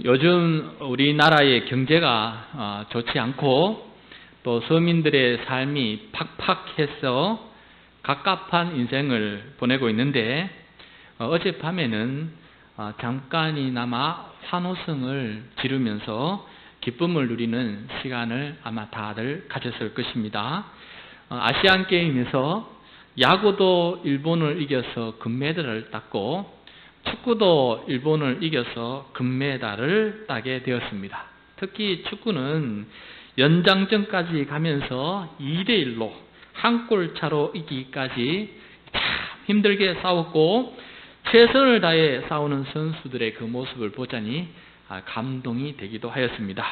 요즘 우리나라의 경제가 좋지 않고 또 서민들의 삶이 팍팍해서 갑갑한 인생을 보내고 있는데 어젯밤에는 잠깐이나마 환호성을 지르면서 기쁨을 누리는 시간을 아마 다들 가졌을 것입니다. 아시안게임에서 야구도 일본을 이겨서 금메달을 땄고 축구도 일본을 이겨서 금메달을 따게 되었습니다. 특히 축구는 연장전까지 가면서 2대1로 한 골 차로 이기기까지 참 힘들게 싸웠고 최선을 다해 싸우는 선수들의 그 모습을 보자니 감동이 되기도 하였습니다.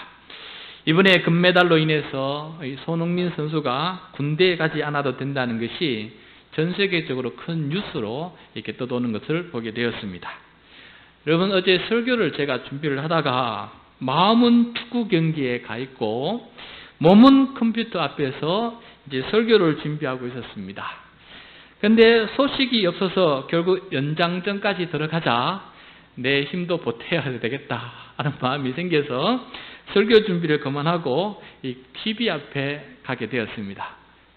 이번에 금메달로 인해서 손흥민 선수가 군대에 가지 않아도 된다는 것이 전 세계적으로 큰 뉴스로 이렇게 떠도는 것을 보게 되었습니다. 여러분, 어제 설교를 제가 준비를 하다가 마음은 축구 경기에 가 있고 몸은 컴퓨터 앞에서 이제 설교를 준비하고 있었습니다. 그런데 소식이 없어서 결국 연장전까지 들어가자 내 힘도 보태야 되겠다 하는 마음이 생겨서 설교 준비를 그만하고 이 TV 앞에 가게 되었습니다.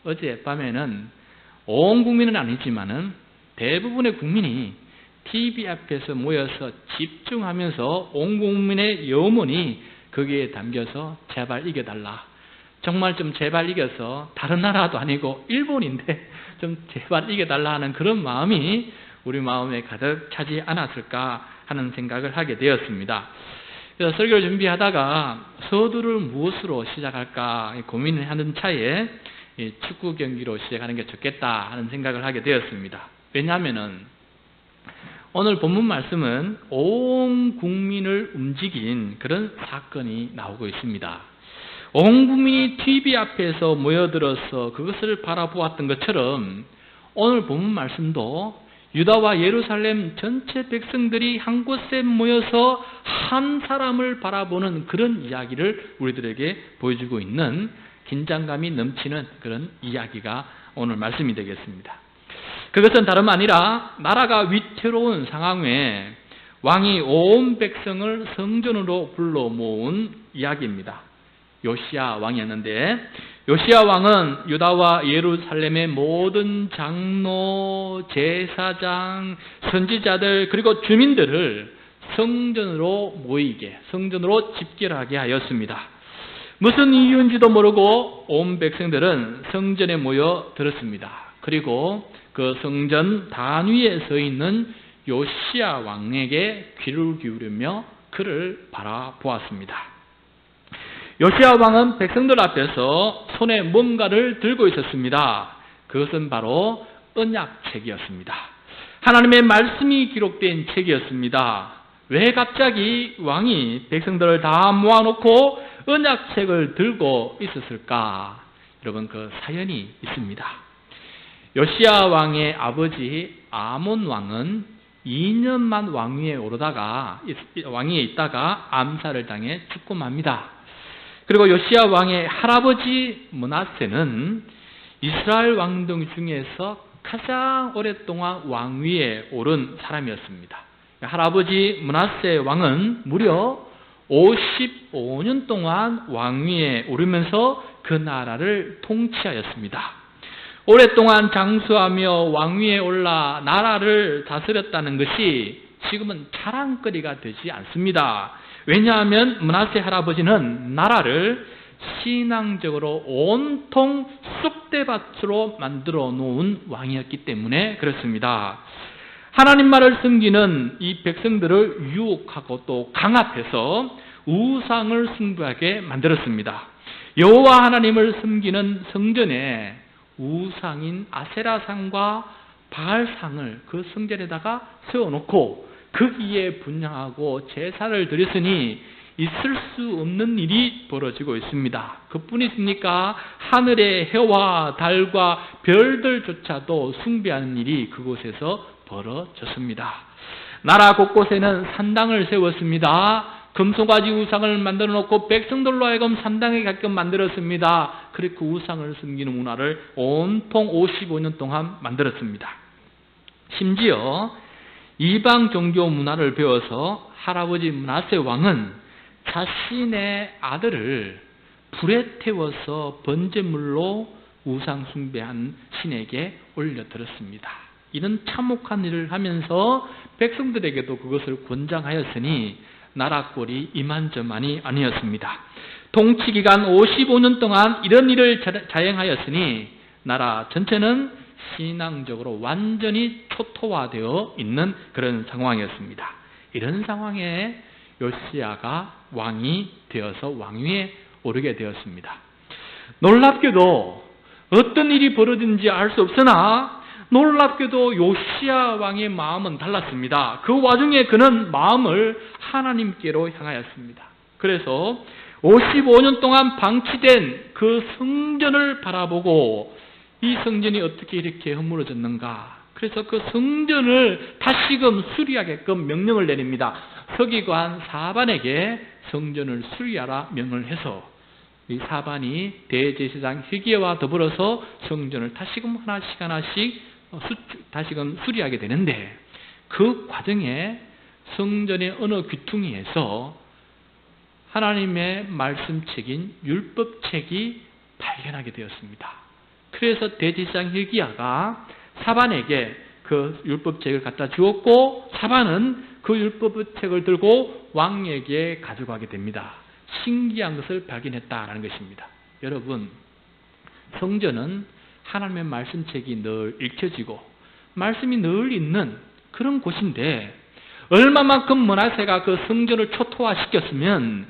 어젯밤에는 온 국민은 아니지만은 대부분의 국민이 TV 앞에서 모여서 집중하면서 온 국민의 염원이 거기에 담겨서 제발 이겨달라. 정말 좀 제발 이겨서 다른 나라도 아니고 일본인데 좀 제발 이겨달라 하는 그런 마음이 우리 마음에 가득 차지 않았을까 하는 생각을 하게 되었습니다. 그래서 설교를 준비하다가 서두를 무엇으로 시작할까 고민을 하는 차에 축구 경기로 시작하는 게 좋겠다 하는 생각을 하게 되었습니다. 왜냐하면은 오늘 본문 말씀은 온 국민을 움직인 그런 사건이 나오고 있습니다. 온 국민이 TV 앞에서 모여들어서 그것을 바라보았던 것처럼 오늘 본문 말씀도 유다와 예루살렘 전체 백성들이 한 곳에 모여서 한 사람을 바라보는 그런 이야기를 우리들에게 보여주고 있는 긴장감이 넘치는 그런 이야기가 오늘 말씀이 되겠습니다. 그것은 다름 아니라 나라가 위태로운 상황에 왕이 온 백성을 성전으로 불러 모은 이야기입니다. 요시야 왕이었는데 요시야 왕은 유다와 예루살렘의 모든 장로, 제사장, 선지자들 그리고 주민들을 성전으로 모이게, 성전으로 집결하게 하였습니다. 무슨 이유인지도 모르고 온 백성들은 성전에 모여 들었습니다. 그리고 그 성전 단위에 서 있는 요시야 왕에게 귀를 기울이며 그를 바라보았습니다. 요시야 왕은 백성들 앞에서 손에 뭔가를 들고 있었습니다. 그것은 바로 언약책이었습니다. 하나님의 말씀이 기록된 책이었습니다. 왜 갑자기 왕이 백성들을 다 모아놓고 언약책을 들고 있었을까? 여러분, 그 사연이 있습니다. 요시야 왕의 아버지 아몬 왕은 2년만 왕위에 있다가 암살을 당해 죽고 맙니다. 그리고 요시야 왕의 할아버지 므낫세는 이스라엘 왕들 중에서 가장 오랫동안 왕위에 오른 사람이었습니다. 할아버지 므낫세 왕은 무려 55년 동안 왕위에 오르면서 그 나라를 통치하였습니다. 오랫동안 장수하며 왕위에 올라 나라를 다스렸다는 것이 지금은 자랑거리가 되지 않습니다. 왜냐하면 므낫세 할아버지는 나라를 신앙적으로 온통 쑥대밭으로 만들어 놓은 왕이었기 때문에 그렇습니다. 하나님 말을 숨기는 이 백성들을 유혹하고 또 강압해서 우상을 숭배하게 만들었습니다. 여호와 하나님을 숨기는 성전에 우상인 아세라상과 바알상을 그 성전에다가 세워놓고 거기에 분향하고 제사를 드렸으니 있을 수 없는 일이 벌어지고 있습니다. 그뿐이십니까? 하늘의 해와 달과 별들조차도 숭배하는 일이 그곳에서 벌어졌습니다. 나라 곳곳에는 산당을 세웠습니다. 금송아지 우상을 만들어 놓고 백성들로 하여금 산당에 가끔 만들었습니다. 그리고 그 우상을 숨기는 문화를 온통 55년 동안 만들었습니다. 심지어 이방 종교 문화를 배워서 할아버지 므낫세 왕은 자신의 아들을 불에 태워서 번제물로 우상 숭배한 신에게 올려드렸습니다. 이런 참혹한 일을 하면서 백성들에게도 그것을 권장하였으니 나라꼴이 이만저만이 아니었습니다. 통치기간 55년 동안 이런 일을 자행하였으니 나라 전체는 신앙적으로 완전히 초토화되어 있는 그런 상황이었습니다. 이런 상황에 요시야가 왕이 되어서 왕위에 오르게 되었습니다. 놀랍게도 어떤 일이 벌어진지 알 수 없으나 놀랍게도 요시야 왕의 마음은 달랐습니다. 그 와중에 그는 마음을 하나님께로 향하였습니다. 그래서 55년 동안 방치된 그 성전을 바라보고 이 성전이 어떻게 이렇게 허물어졌는가. 그래서 그 성전을 다시금 수리하게끔 명령을 내립니다. 서기관 사반에게 성전을 수리하라 명을 해서 이 사반이 대제사장 hil기야와 더불어서 성전을 다시금 하나씩 다시금 수리하게 되는데 그 과정에 성전의 어느 귀퉁이에서 하나님의 말씀책인 율법책이 발견하게 되었습니다. 그래서 대제사장 hil기야가 사반에게 그 율법책을 갖다 주었고 사반은 그 율법책을 들고 왕에게 가져가게 됩니다. 신기한 것을 발견했다라는 것입니다. 여러분, 성전은 하나님의 말씀책이 늘 읽혀지고 말씀이 늘 있는 그런 곳인데 얼마만큼 므낫세가 그 성전을 초토화시켰으면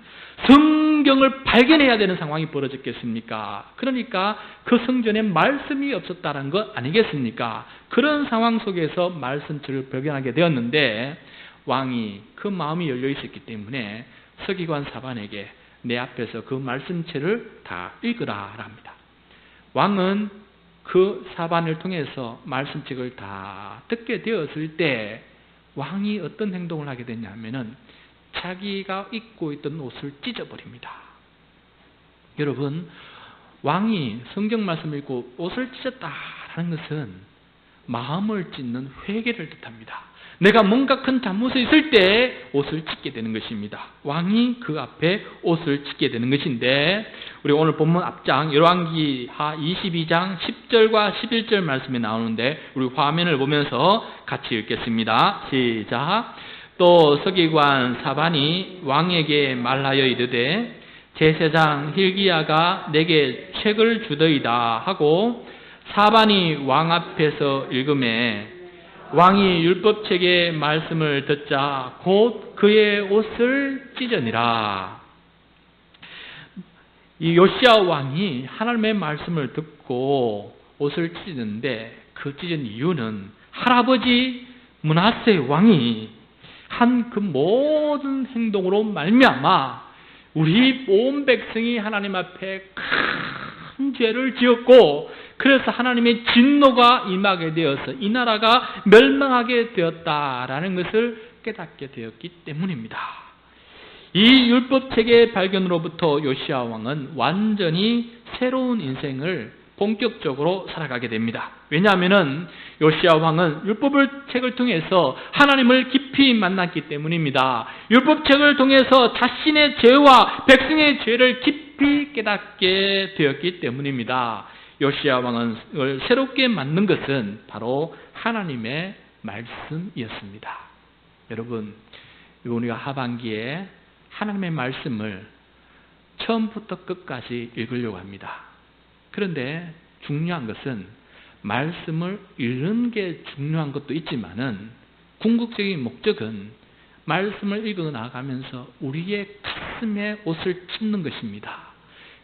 성경을 발견해야 되는 상황이 벌어졌겠습니까? 그러니까 그 성전에 말씀이 없었다는 것 아니겠습니까? 그런 상황 속에서 말씀책을 발견하게 되었는데 왕이 그 마음이 열려 있었기 때문에 서기관 사반에게 내 앞에서 그 말씀책을 다 읽으라 합니다. 왕은 그 사반을 통해서 말씀책을 다 듣게 되었을 때 왕이 어떤 행동을 하게 됐냐면은 자기가 입고 있던 옷을 찢어버립니다. 여러분, 왕이 성경 말씀을 읽고 옷을 찢었다라는 것은 마음을 찢는 회개를 뜻합니다. 내가 뭔가 큰 잘못에 있을 때 옷을 찢게 되는 것입니다. 왕이 그 앞에 옷을 찢게 되는 것인데 우리 오늘 본문 앞장 열왕기하 22장 10절과 11절 말씀이 나오는데 우리 화면을 보면서 같이 읽겠습니다. 시작. 또 서기관 사반이 왕에게 말하여 이르되 제사장 hil기야가 내게 책을 주더이다 하고 사반이 왕 앞에서 읽음에 왕이 율법책의 말씀을 듣자 곧 그의 옷을 찢으니라. 이 요시야 왕이 하나님의 말씀을 듣고 옷을 찢는데 그 찢은 이유는 할아버지 므낫세 왕이 한 그 모든 행동으로 말미암아 우리 온 백성이 하나님 앞에 큰 죄를 지었고 그래서 하나님의 진노가 임하게 되어서 이 나라가 멸망하게 되었다라는 것을 깨닫게 되었기 때문입니다. 이 율법책의 발견으로부터 요시야 왕은 완전히 새로운 인생을 본격적으로 살아가게 됩니다. 왜냐하면 요시야 왕은 율법책을 통해서 하나님을 깊이 만났기 때문입니다. 율법책을 통해서 자신의 죄와 백성의 죄를 깊이 깨닫게 되었기 때문입니다. 요시야 왕을 새롭게 만든 것은 바로 하나님의 말씀이었습니다. 여러분, 우리가 하반기에 하나님의 말씀을 처음부터 끝까지 읽으려고 합니다. 그런데 중요한 것은 말씀을 읽는 게 중요한 것도 있지만은 궁극적인 목적은 말씀을 읽어 나가면서 우리의 가슴에 옷을 찢는 것입니다.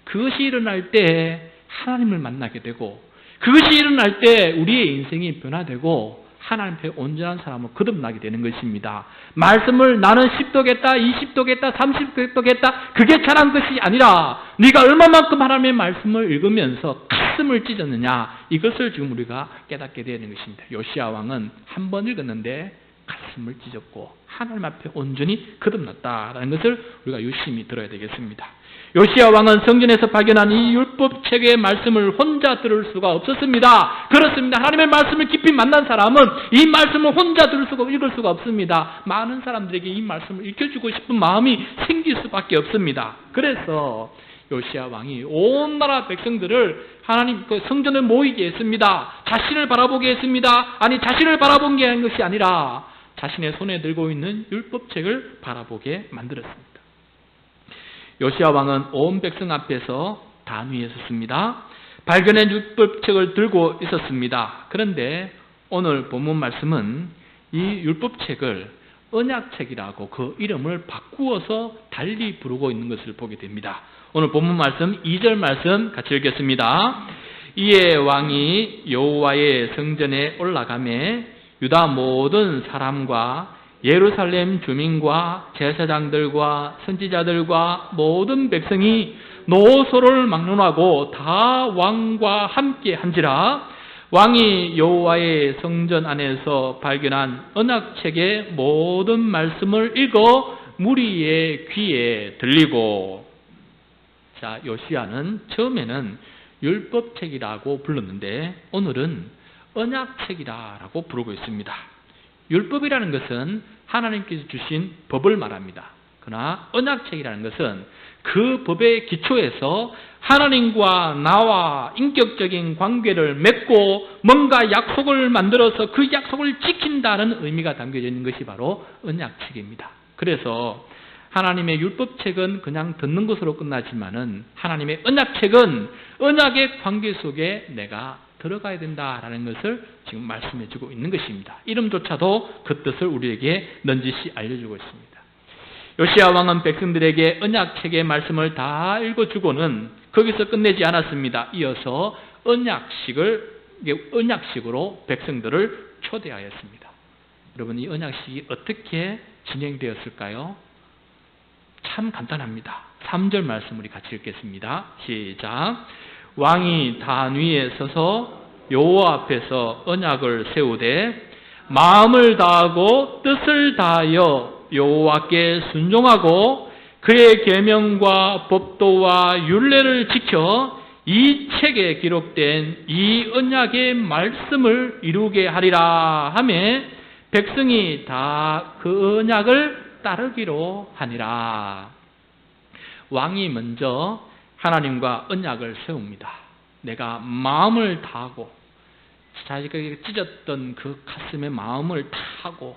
그것이 일어날 때 하나님을 만나게 되고 그것이 일어날 때 우리의 인생이 변화되고 하나님 앞에 온전한 사람으로 거듭나게 되는 것입니다. 말씀을 나는 10도겠다, 20도겠다, 30도겠다 그게 잘한 것이 아니라 네가 얼마만큼 하나님의 말씀을 읽으면서 가슴을 찢었느냐 이것을 지금 우리가 깨닫게 되는 것입니다. 요시야 왕은 한 번 읽었는데 가슴을 찢었고 하나님 앞에 온전히 거듭났다라는 것을 우리가 유심히 들어야 되겠습니다. 요시야 왕은 성전에서 발견한 이 율법책의 말씀을 혼자 들을 수가 없었습니다. 그렇습니다. 하나님의 말씀을 깊이 만난 사람은 이 말씀을 혼자 읽을 수가 없습니다. 많은 사람들에게 이 말씀을 읽혀주고 싶은 마음이 생길 수밖에 없습니다. 그래서 요시야 왕이 온 나라 백성들을 하나님 그 성전을 모이게 했습니다. 자신을 바라보게 했습니다. 아니, 자신을 바라본 게 한 것이 아니라 자신의 손에 들고 있는 율법책을 바라보게 만들었습니다. 요시야 왕은 온 백성 앞에서 단 위에 섰습니다. 발견한 율법책을 들고 있었습니다. 그런데 오늘 본문 말씀은 이 율법책을 언약책이라고 그 이름을 바꾸어서 달리 부르고 있는 것을 보게 됩니다. 오늘 본문 말씀 2절 말씀 같이 읽겠습니다. 이에 왕이 여호와의 성전에 올라가매 유다 모든 사람과 예루살렘 주민과 제사장들과 선지자들과 모든 백성이 노소를 막론하고 다 왕과 함께 한지라. 왕이 여호와의 성전 안에서 발견한 언약책의 모든 말씀을 읽어 무리의 귀에 들리고. 자, 요시야는 처음에는 율법책이라고 불렀는데 오늘은 언약책이라고 부르고 있습니다. 율법이라는 것은 하나님께서 주신 법을 말합니다. 그러나 언약책이라는 것은 그 법의 기초에서 하나님과 나와 인격적인 관계를 맺고 뭔가 약속을 만들어서 그 약속을 지킨다는 의미가 담겨져 있는 것이 바로 언약책입니다. 그래서 하나님의 율법책은 그냥 듣는 것으로 끝나지만은 하나님의 언약책은 언약의 관계 속에 내가 들어가야 된다라는 것을 지금 말씀해 주고 있는 것입니다. 이름조차도 그 뜻을 우리에게 넌지시 알려주고 있습니다. 요시야 왕은 백성들에게 언약책의 말씀을 다 읽어주고는 거기서 끝내지 않았습니다. 이어서 언약식으로 백성들을 초대하였습니다. 여러분, 이 언약식이 어떻게 진행되었을까요? 참 간단합니다. 3절 말씀 우리 같이 읽겠습니다. 시작. 왕이 단 위에 서서 여호와 앞에서 언약을 세우되 마음을 다하고 뜻을 다하여 여호와께 순종하고 그의 계명과 법도와 율례를 지켜 이 책에 기록된 이 언약의 말씀을 이루게 하리라 하며 백성이 다 그 언약을 따르기로 하니라. 왕이 먼저 하나님과 언약을 세웁니다. 내가 마음을 다하고 자기에게 찢었던 그 가슴의 마음을 다하고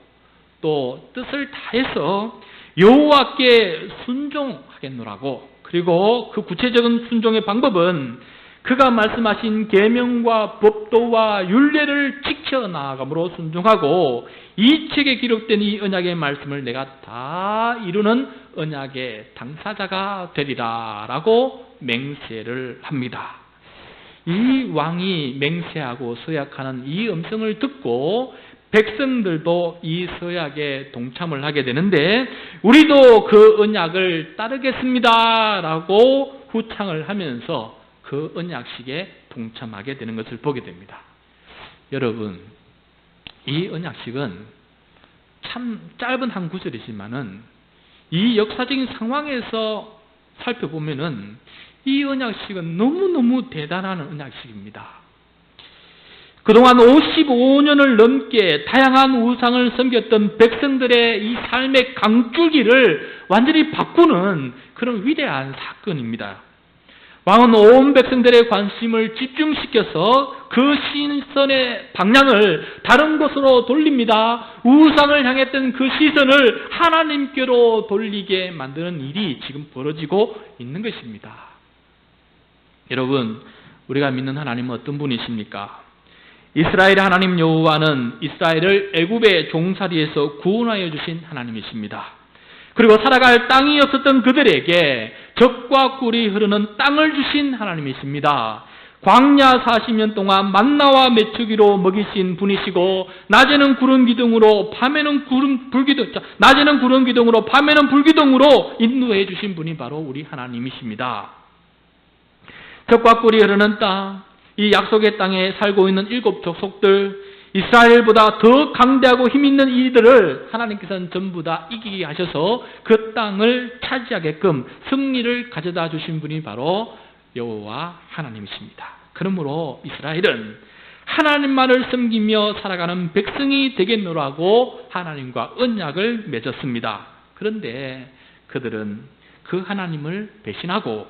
또 뜻을 다해서 여호와께 순종하겠노라고. 그리고 그 구체적인 순종의 방법은 그가 말씀하신 계명과 법도와 율례를 지켜나감으로 순종하고 이 책에 기록된 이 언약의 말씀을 내가 다 이루는 언약의 당사자가 되리라 라고 맹세를 합니다. 이 왕이 맹세하고 서약하는 이 음성을 듣고 백성들도 이 서약에 동참을 하게 되는데 우리도 그 언약을 따르겠습니다 라고 후창을 하면서 그 언약식에 동참하게 되는 것을 보게 됩니다. 여러분, 이 언약식은 참 짧은 한 구절이지만은 이 역사적인 상황에서 살펴보면은 이 언약식은 너무너무 대단한 언약식입니다. 그동안 55년을 넘게 다양한 우상을 섬겼던 백성들의 이 삶의 강줄기를 완전히 바꾸는 그런 위대한 사건입니다. 왕은 온 백성들의 관심을 집중시켜서 그 시선의 방향을 다른 곳으로 돌립니다. 우상을 향했던 그 시선을 하나님께로 돌리게 만드는 일이 지금 벌어지고 있는 것입니다. 여러분, 우리가 믿는 하나님은 어떤 분이십니까? 이스라엘의 하나님 여호와는 이스라엘을 애굽의 종살이에서 구원하여 주신 하나님이십니다. 그리고 살아갈 땅이 없었던 그들에게 젖과 꿀이 흐르는 땅을 주신 하나님이십니다. 광야 40년 동안 만나와 메추기로 먹이신 분이시고 낮에는 구름 기둥으로 밤에는 불기둥으로 인도해 주신 분이 바로 우리 하나님이십니다. 젖과 꿀이 흐르는 땅, 이 약속의 땅에 살고 있는 7 족속들, 이스라엘보다 더 강대하고 힘있는 이들을 하나님께서는 전부 다 이기게 하셔서 그 땅을 차지하게끔 승리를 가져다 주신 분이 바로 여호와 하나님이십니다. 그러므로 이스라엘은 하나님만을 섬기며 살아가는 백성이 되겠노라고 하나님과 언약을 맺었습니다. 그런데 그들은 그 하나님을 배신하고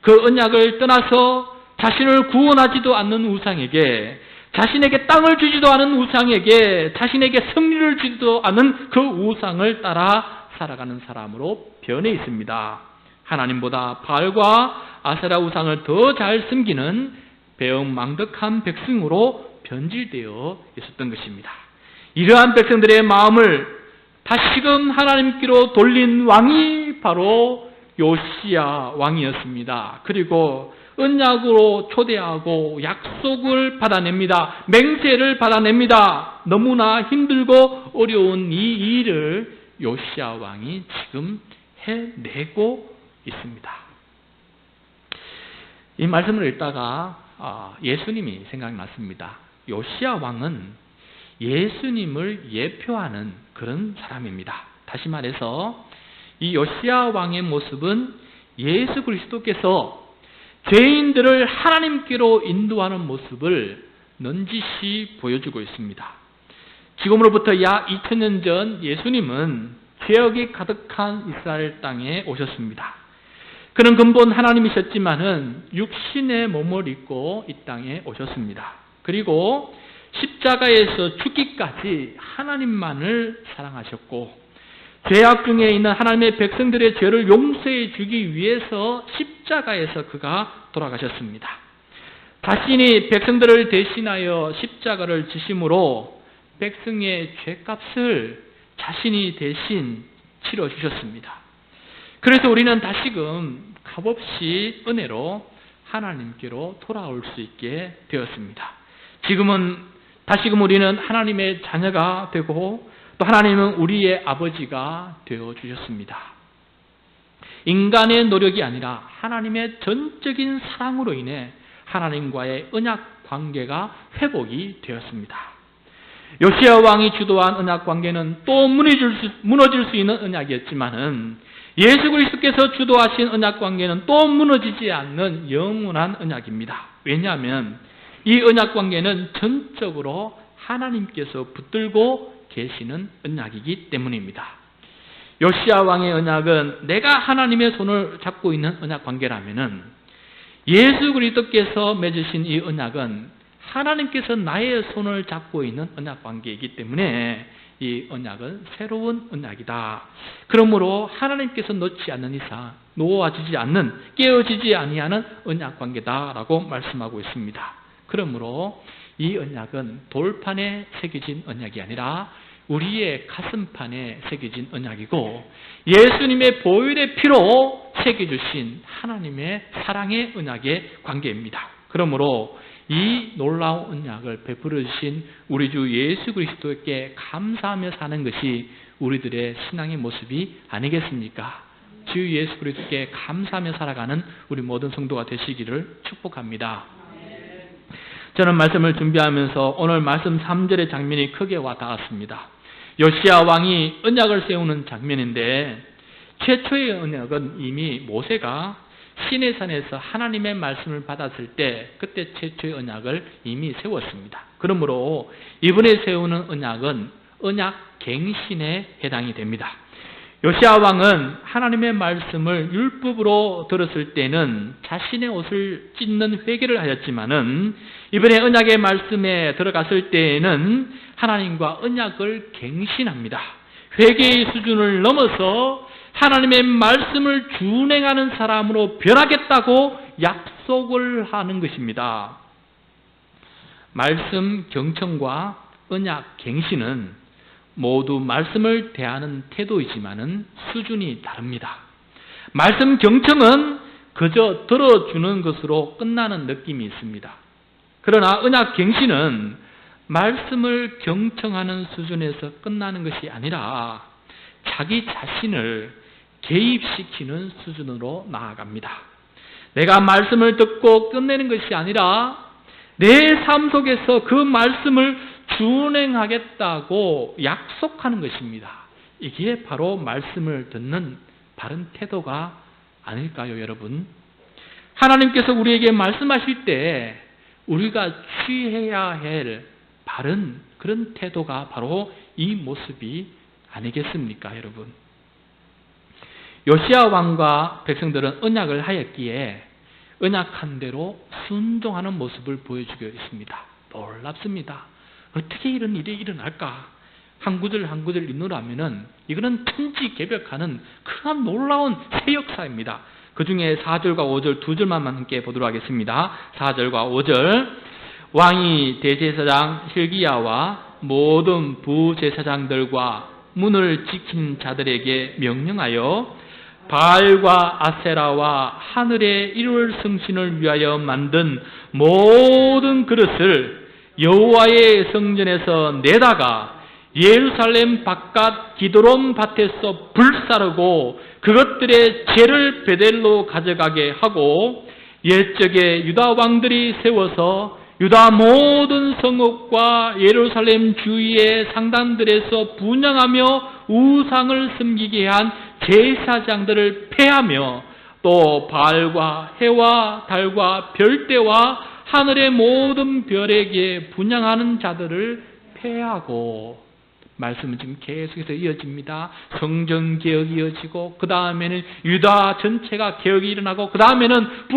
그 언약을 떠나서 자신을 구원하지도 않는 우상에게, 자신에게 땅을 주지도 않은 우상에게, 자신에게 승리를 주지도 않은 그 우상을 따라 살아가는 사람으로 변해 있습니다. 하나님보다 바알과 아세라 우상을 더 잘 섬기는 배은망덕한 백성으로 변질되어 있었던 것입니다. 이러한 백성들의 마음을 다시금 하나님께로 돌린 왕이 바로 요시야 왕이었습니다. 그리고 언약으로 초대하고 약속을 받아냅니다. 맹세를 받아냅니다. 너무나 힘들고 어려운 이 일을 요시야 왕이 지금 해내고 있습니다. 이 말씀을 읽다가 예수님이 생각났습니다. 요시야 왕은 예수님을 예표하는 그런 사람입니다. 다시 말해서 이 요시야 왕의 모습은 예수 그리스도께서 죄인들을 하나님께로 인도하는 모습을 넌지시 보여주고 있습니다. 지금으로부터 약 2000년 전 예수님은 죄악이 가득한 이스라엘 땅에 오셨습니다. 그는 근본 하나님이셨지만은 육신의 몸을 입고 이 땅에 오셨습니다. 그리고 십자가에서 죽기까지 하나님만을 사랑하셨고, 죄악 중에 있는 하나님의 백성들의 죄를 용서해 주기 위해서 십자가에서 그가 돌아가셨습니다. 자신이 백성들을 대신하여 십자가를 지심으로 백성의 죄값을 자신이 대신 치러주셨습니다. 그래서 우리는 다시금 값없이 은혜로 하나님께로 돌아올 수 있게 되었습니다. 다시금 우리는 하나님의 자녀가 되고 또 하나님은 우리의 아버지가 되어주셨습니다. 인간의 노력이 아니라 하나님의 전적인 사랑으로 인해 하나님과의 언약 관계가 회복이 되었습니다. 요시야 왕이 주도한 언약 관계는 또 무너질 수 있는 언약이었지만은 예수 그리스도께서 주도하신 언약 관계는 또 무너지지 않는 영원한 언약입니다. 왜냐하면 이 언약 관계는 전적으로 하나님께서 붙들고 계시는 언약이기 때문입니다. 요시야 왕의 언약은 내가 하나님의 손을 잡고 있는 언약 관계라면은 예수 그리스도께서 맺으신 이 언약은 하나님께서 나의 손을 잡고 있는 언약 관계이기 때문에 이 언약은 새로운 언약이다. 그러므로 하나님께서 놓지 않는 이상 놓아지지 않는, 깨어지지 아니하는 언약 관계다라고 말씀하고 있습니다. 그러므로 이 언약은 돌판에 새겨진 언약이 아니라 우리의 가슴판에 새겨진 언약이고 예수님의 보혈의 피로 새겨주신 하나님의 사랑의 언약의 관계입니다. 그러므로 이 놀라운 언약을 베풀어 주신 우리 주 예수 그리스도께 감사하며 사는 것이 우리들의 신앙의 모습이 아니겠습니까? 주 예수 그리스도께 감사하며 살아가는 우리 모든 성도가 되시기를 축복합니다. 저는 말씀을 준비하면서 오늘 말씀 3절의 장면이 크게 와 닿았습니다. 요시야 왕이 언약을 세우는 장면인데 최초의 언약은 이미 모세가 시내산에서 하나님의 말씀을 받았을 때 그때 최초의 언약을 이미 세웠습니다. 그러므로 이번에 세우는 언약은 언약 갱신에 해당이 됩니다. 요시야 왕은 하나님의 말씀을 율법으로 들었을 때는 자신의 옷을 찢는 회개를 하였지만은 이번에 언약의 말씀에 들어갔을 때에는 하나님과 언약을 갱신합니다. 회개의 수준을 넘어서 하나님의 말씀을 준행하는 사람으로 변하겠다고 약속을 하는 것입니다. 말씀 경청과 언약 갱신은 모두 말씀을 대하는 태도이지만은 수준이 다릅니다. 말씀 경청은 그저 들어주는 것으로 끝나는 느낌이 있습니다. 그러나 언약 갱신은 말씀을 경청하는 수준에서 끝나는 것이 아니라 자기 자신을 개입시키는 수준으로 나아갑니다. 내가 말씀을 듣고 끝내는 것이 아니라 내 삶 속에서 그 말씀을 준행하겠다고 약속하는 것입니다. 이게 바로 말씀을 듣는 바른 태도가 아닐까요, 여러분? 하나님께서 우리에게 말씀하실 때 우리가 취해야 할 바른 그런 태도가 바로 이 모습이 아니겠습니까, 여러분? 요시야 왕과 백성들은 언약을 하였기에 언약한 대로 순종하는 모습을 보여주고 있습니다. 놀랍습니다. 어떻게 이런 일이 일어날까? 한 구절 한 구절 읽노라면은 이거는 천지개벽하는 그런 놀라운 새 역사입니다. 그 중에 4절과 5절 두 절만 함께 보도록 하겠습니다. 4절과 5절. 왕이 대제사장 hil기야와 모든 부제사장들과 문을 지킨 자들에게 명령하여 바알과 아세라와 하늘의 일월 성신을 위하여 만든 모든 그릇을 여호와의 성전에서 내다가 예루살렘 바깥 기드론 밭에서 불사르고 그것들의 죄를 베델로 가져가게 하고, 옛적에 유다 왕들이 세워서 유다 모든 성읍과 예루살렘 주위의 상단들에서 분향하며 우상을 섬기게 한 제사장들을 폐하며, 또 바알과 해와 달과 별대와 하늘의 모든 별에게 분향하는 자들을 폐하고, 말씀은 지금 계속해서 이어집니다. 성전 개혁이 이어지고, 그 다음에는 유다 전체가 개혁이 일어나고, 그 다음에는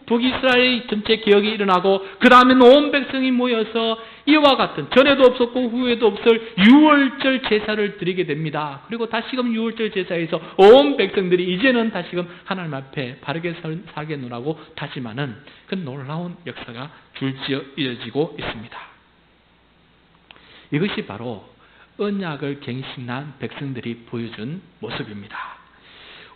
북이스라엘 전체 개혁이 일어나고, 그 다음에는 온 백성이 모여서 이와 같은 전에도 없었고 후에도 없을 유월절 제사를 드리게 됩니다. 그리고 다시금 유월절 제사에서 온 백성들이 이제는 다시금 하나님 앞에 바르게 살겠노라고 다짐하는 그 놀라운 역사가 줄지어 이어지고 있습니다. 이것이 바로 언약을 갱신한 백성들이 보여준 모습입니다.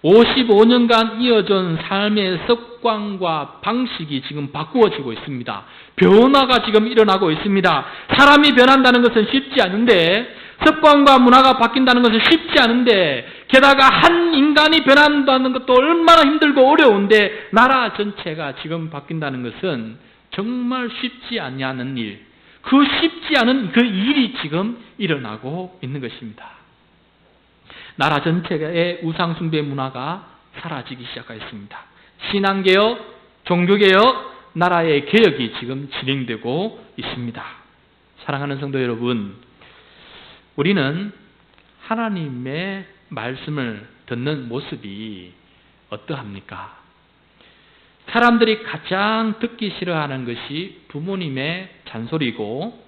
55년간 이어진 삶의 습관과 방식이 지금 바꾸어지고 있습니다. 변화가 지금 일어나고 있습니다. 사람이 변한다는 것은 쉽지 않은데, 습관과 문화가 바뀐다는 것은 쉽지 않은데, 게다가 한 인간이 변한다는 것도 얼마나 힘들고 어려운데, 나라 전체가 지금 바뀐다는 것은 정말 쉽지 않은 일, 그 쉽지 않은 그 일이 지금 일어나고 있는 것입니다. 나라 전체의 우상숭배 문화가 사라지기 시작하였습니다. 신앙개혁, 종교개혁, 나라의 개혁이 지금 진행되고 있습니다. 사랑하는 성도 여러분, 우리는 하나님의 말씀을 듣는 모습이 어떠합니까? 사람들이 가장 듣기 싫어하는 것이 부모님의 잔소리고,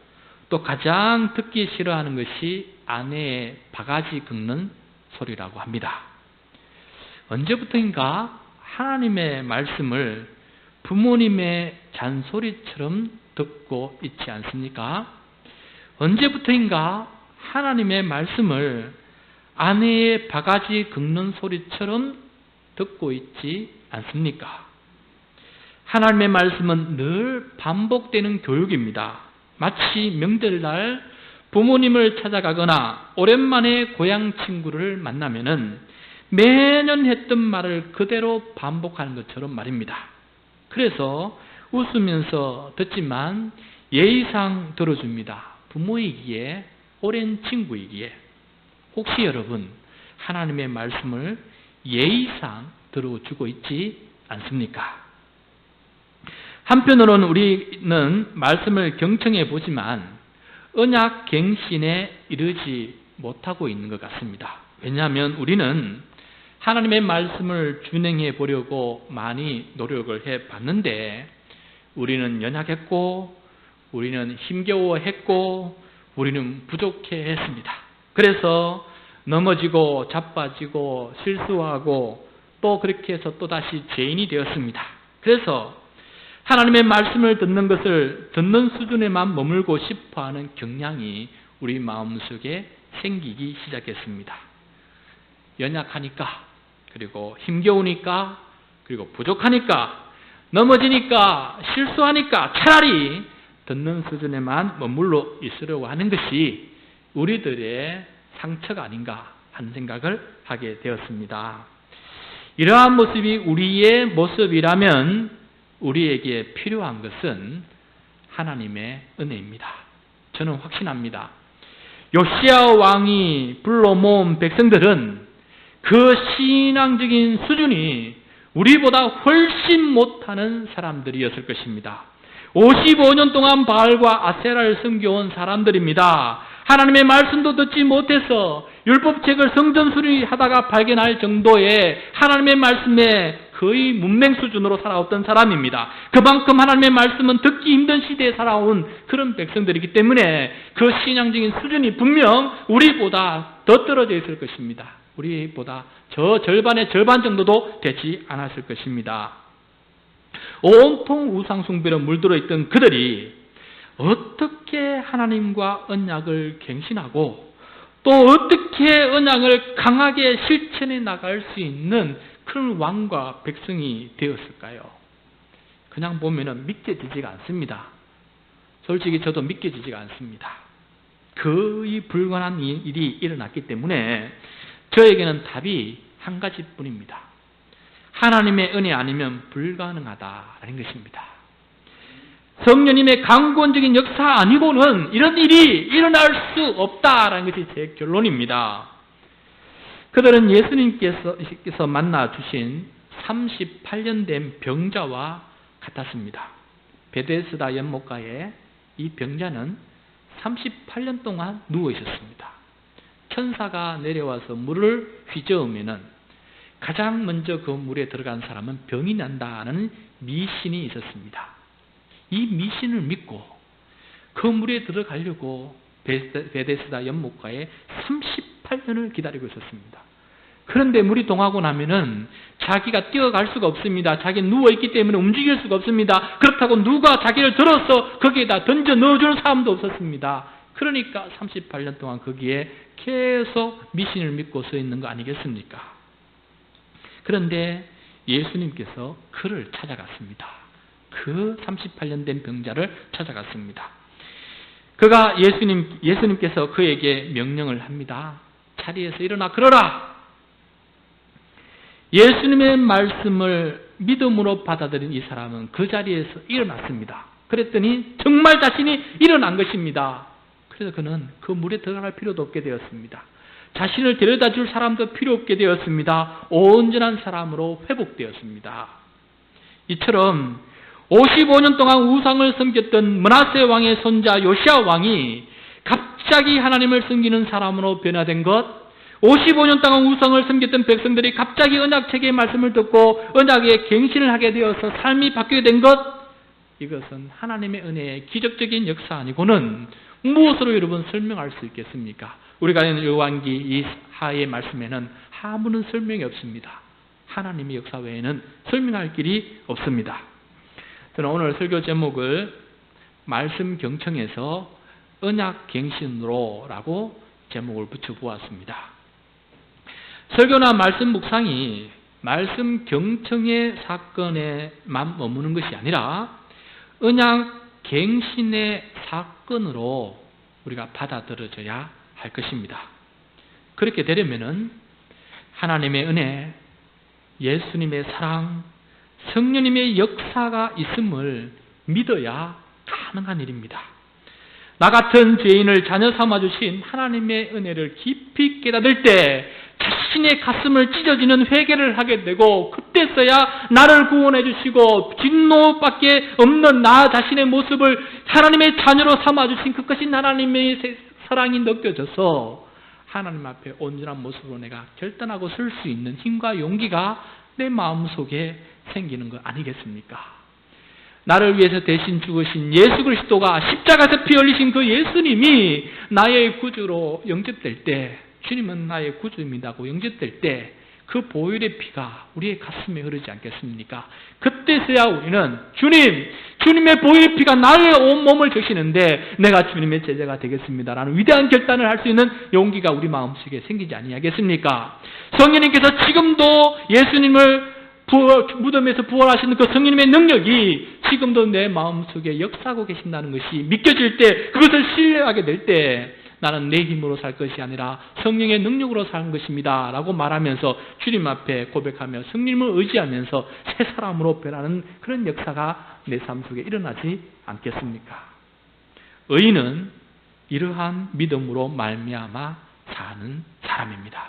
또 가장 듣기 싫어하는 것이 아내의 바가지 긁는 소리라고 합니다. 언제부터인가 하나님의 말씀을 부모님의 잔소리처럼 듣고 있지 않습니까? 언제부터인가 하나님의 말씀을 아내의 바가지 긁는 소리처럼 듣고 있지 않습니까? 하나님의 말씀은 늘 반복되는 교육입니다. 마치 명절날 부모님을 찾아가거나 오랜만에 고향 친구를 만나면은 매년 했던 말을 그대로 반복하는 것처럼 말입니다. 그래서 웃으면서 듣지만 예의상 들어줍니다. 부모이기에, 오랜 친구이기에. 혹시 여러분 하나님의 말씀을 예의상 들어주고 있지 않습니까? 한편으로는 우리는 말씀을 경청해 보지만 언약 갱신에 이르지 못하고 있는 것 같습니다. 왜냐하면 우리는 하나님의 말씀을 준행해 보려고 많이 노력을 해 봤는데, 우리는 연약했고, 우리는 힘겨워했고, 우리는 부족해 했습니다. 그래서 넘어지고 자빠지고 실수하고 또 그렇게 해서 또다시 죄인이 되었습니다. 그래서 하나님의 말씀을 듣는 것을 듣는 수준에만 머물고 싶어하는 경향이 우리 마음속에 생기기 시작했습니다. 연약하니까, 그리고 힘겨우니까, 그리고 부족하니까, 넘어지니까, 실수하니까 차라리 듣는 수준에만 머물러 있으려고 하는 것이 우리들의 상처가 아닌가 하는 생각을 하게 되었습니다. 이러한 모습이 우리의 모습이라면 우리에게 필요한 것은 하나님의 은혜입니다. 저는 확신합니다. 요시야 왕이 불러 모은 백성들은 그 신앙적인 수준이 우리보다 훨씬 못하는 사람들이었을 것입니다. 55년 동안 바알과 아세라를 섬겨온 사람들입니다. 하나님의 말씀도 듣지 못해서 율법책을 성전 수리하다가 발견할 정도의 하나님의 말씀에 거의 문맹 수준으로 살아왔던 사람입니다. 그만큼 하나님의 말씀은 듣기 힘든 시대에 살아온 그런 백성들이기 때문에 그 신앙적인 수준이 분명 우리보다 더 떨어져 있을 것입니다. 우리보다 저 절반의 절반 정도도 되지 않았을 것입니다. 온통 우상 숭배로 물들어 있던 그들이 어떻게 하나님과 언약을 갱신하고 또 어떻게 언약을 강하게 실천해 나갈 수 있는 그런 왕과 백성이 되었을까요? 그냥 보면은 믿겨지지가 않습니다. 솔직히 저도 믿겨지지가 않습니다. 거의 불가능한 일이 일어났기 때문에 저에게는 답이 한 가지뿐입니다. 하나님의 은혜 아니면 불가능하다라는 것입니다. 성령님의 강권적인 역사 아니고는 이런 일이 일어날 수 없다라는 것이 제 결론입니다. 그들은 예수님께서 만나 주신 38년 된 병자와 같았습니다. 베데스다 연못가에 이 병자는 38년 동안 누워 있었습니다. 천사가 내려와서 물을 휘저으면은 가장 먼저 그 물에 들어간 사람은 병이 난다는 미신이 있었습니다. 이 미신을 믿고 그 물에 들어가려고 베데스다 연못가에 38년을 기다리고 있었습니다. 그런데 물이 동하고 나면은 자기가 뛰어갈 수가 없습니다. 자기는 누워있기 때문에 움직일 수가 없습니다. 그렇다고 누가 자기를 들어서 거기에다 던져 넣어주는 사람도 없었습니다. 그러니까 38년 동안 거기에 계속 미신을 믿고 서 있는 거 아니겠습니까? 그런데 예수님께서 그를 찾아갔습니다. 그 38년 된 병자를 찾아갔습니다. 그가 예수님께서 그에게 명령을 합니다. 자리에서 일어나 걸어라. 예수님의 말씀을 믿음으로 받아들인 이 사람은 그 자리에서 일어났습니다. 그랬더니 정말 자신이 일어난 것입니다. 그래서 그는 그 물에 들어갈 필요도 없게 되었습니다. 자신을 데려다 줄 사람도 필요 없게 되었습니다. 온전한 사람으로 회복되었습니다. 이처럼 55년 동안 우상을 섬겼던 므낫세 왕의 손자 요시야 왕이 갑자기 하나님을 섬기는 사람으로 변화된 것, 55년 동안 우상을 섬겼던 백성들이 갑자기 언약책의 말씀을 듣고 언약의 갱신을 하게 되어서 삶이 바뀌게 된 것, 이것은 하나님의 은혜의 기적적인 역사 아니고는 무엇으로 여러분 설명할 수 있겠습니까? 우리가 있는 요한기 2하의 말씀에는 아무런 설명이 없습니다. 하나님의 역사 외에는 설명할 길이 없습니다. 저는 오늘 설교 제목을 말씀 경청에서 언약 갱신으로라고 제목을 붙여보았습니다. 설교나 말씀 묵상이 말씀 경청의 사건에만 머무는 것이 아니라 언약 갱신의 사건으로 우리가 받아들여져야 할 것입니다. 그렇게 되려면은 하나님의 은혜, 예수님의 사랑, 성령님의 역사가 있음을 믿어야 가능한 일입니다. 나 같은 죄인을 자녀 삼아주신 하나님의 은혜를 깊이 깨닫을 때 자신의 가슴을 찢어지는 회개를 하게 되고, 그때서야 나를 구원해 주시고 진노밖에 없는 나 자신의 모습을 하나님의 자녀로 삼아주신 그 크신 하나님의 사랑이 느껴져서 하나님 앞에 온전한 모습으로 내가 결단하고 설 수 있는 힘과 용기가 내 마음속에 생기는 것 아니겠습니까? 나를 위해서 대신 죽으신 예수 그리스도가 십자가에서 피 흘리신 그 예수님이 나의 구주로 영접될 때, 주님은 나의 구주입니다고 영접될 때 그 보혈의 피가 우리의 가슴에 흐르지 않겠습니까? 그때서야 우리는 주님의 보혈의 피가 나의 온몸을 적시는데 내가 주님의 제자가 되겠습니다라는 위대한 결단을 할 수 있는 용기가 우리 마음속에 생기지 아니하겠습니까? 성령님께서 지금도 예수님을 무덤에서 부활하시는 그 성령님의 능력이 지금도 내 마음속에 역사하고 계신다는 것이 믿겨질 때, 그것을 신뢰하게 될 때 나는 내 힘으로 살 것이 아니라 성령의 능력으로 사는 것입니다 라고 말하면서 주님 앞에 고백하며 성령을 의지하면서 새 사람으로 변하는 그런 역사가 내 삶 속에 일어나지 않겠습니까? 의인은 이러한 믿음으로 말미암아 사는 사람입니다.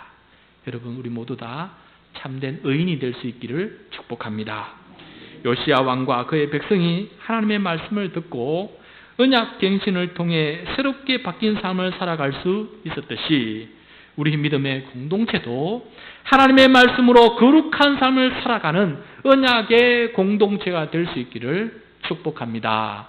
여러분, 우리 모두 다 참된 의인이 될 수 있기를 축복합니다. 요시야 왕과 그의 백성이 하나님의 말씀을 듣고 언약 갱신을 통해 새롭게 바뀐 삶을 살아갈 수 있었듯이 우리 믿음의 공동체도 하나님의 말씀으로 거룩한 삶을 살아가는 언약의 공동체가 될 수 있기를 축복합니다.